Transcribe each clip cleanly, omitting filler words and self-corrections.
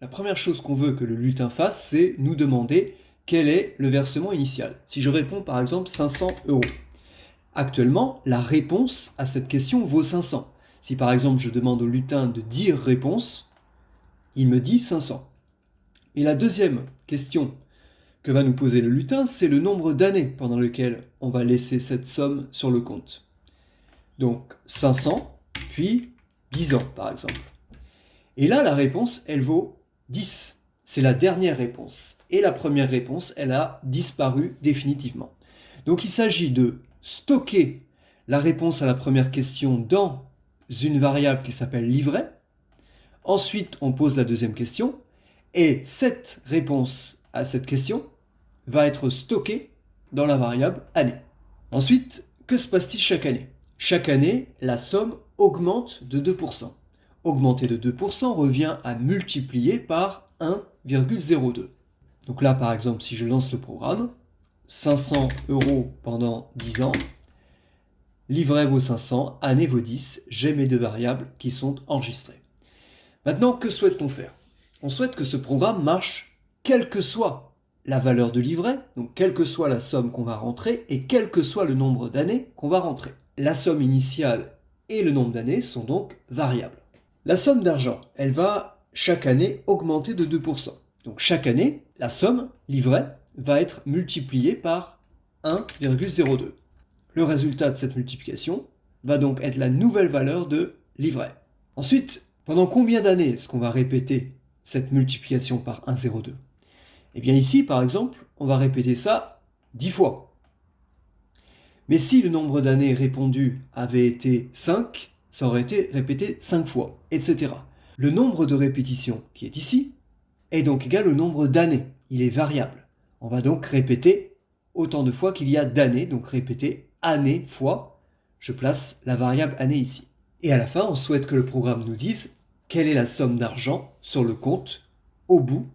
La première chose qu'on veut que le lutin fasse, c'est nous demander quel est le versement initial. Si je réponds par exemple 500 euros, actuellement, la réponse à cette question vaut 500. Si par exemple je demande au lutin de dire réponse, il me dit 500. Et la deuxième question que va nous poser le lutin, c'est le nombre d'années pendant lequel on va laisser cette somme sur le compte. Donc 500, puis 10 ans par exemple. Et là, la réponse, elle vaut 10. C'est la dernière réponse. Et la première réponse, elle a disparu définitivement. Donc il s'agit de stocker la réponse à la première question dans une variable qui s'appelle livret. Ensuite, on pose la deuxième question. Et cette réponse à cette question va être stockée dans la variable année. Ensuite, que se passe-t-il chaque année? Chaque année, la somme augmente de 2%. Augmenter de 2% revient à multiplier par 1,02. Donc là, par exemple, si je lance le programme, 500 euros pendant 10 ans, livret vaut 500, année vaut 10, j'ai mes deux variables qui sont enregistrées. Maintenant, que souhaite-t-on faire? On souhaite que ce programme marche quelle que soit la valeur de livret, donc quelle que soit la somme qu'on va rentrer et quel que soit le nombre d'années qu'on va rentrer. La somme initiale et le nombre d'années sont donc variables. La somme d'argent, elle va chaque année augmenter de 2%. Donc chaque année, la somme livret va être multipliée par 1,02. Le résultat de cette multiplication va donc être la nouvelle valeur de livret. Ensuite, pendant combien d'années est-ce qu'on va répéter cette multiplication par 1,02? Eh bien ici, par exemple, on va répéter ça 10 fois. Mais si le nombre d'années répondues avait été 5, ça aurait été répété 5 fois, etc. Le nombre de répétitions qui est ici est donc égal au nombre d'années. Il est variable. On va donc répéter autant de fois qu'il y a d'années, donc répéter année fois. Je place la variable année ici. Et à la fin, on souhaite que le programme nous dise quelle est la somme d'argent sur le compte au bout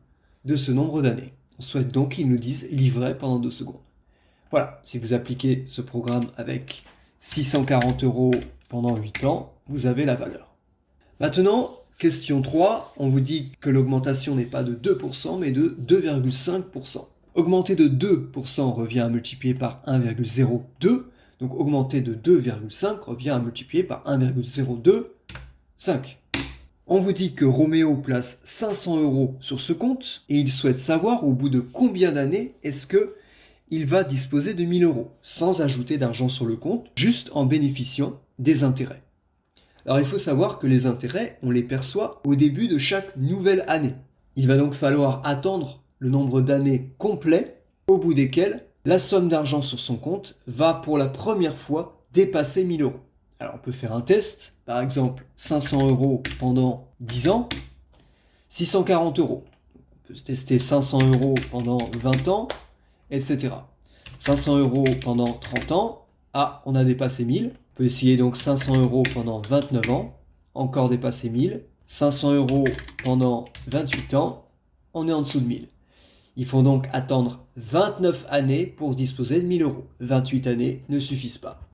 de ce nombre d'années. On souhaite donc qu'il nous dise livret pendant 2 secondes. Voilà, si vous appliquez ce programme avec 640 euros pendant 8 ans, vous avez la valeur. Maintenant, question 3, on vous dit que l'augmentation n'est pas de 2%, mais de 2,5%. Augmenter de 2% revient à multiplier par 1,02, donc augmenter de 2,5 revient à multiplier par 1,025. On vous dit que Roméo place 500 euros sur ce compte et il souhaite savoir au bout de combien d'années est-ce que il va disposer de 1000 euros, sans ajouter d'argent sur le compte, juste en bénéficiant des intérêts. Alors il faut savoir que les intérêts, on les perçoit au début de chaque nouvelle année. Il va donc falloir attendre le nombre d'années complet, au bout desquelles la somme d'argent sur son compte va pour la première fois dépasser 1000 euros. Alors on peut faire un test, par exemple 500 euros pendant 10 ans, 640 euros. On peut tester 500 euros pendant 20 ans, etc. 500 euros pendant 30 ans, ah, on a dépassé 1000. On peut essayer donc 500 euros pendant 29 ans, encore dépassé 1000. 500 euros pendant 28 ans, on est en dessous de 1000. Il faut donc attendre 29 années pour disposer de 1000 euros. 28 années ne suffisent pas.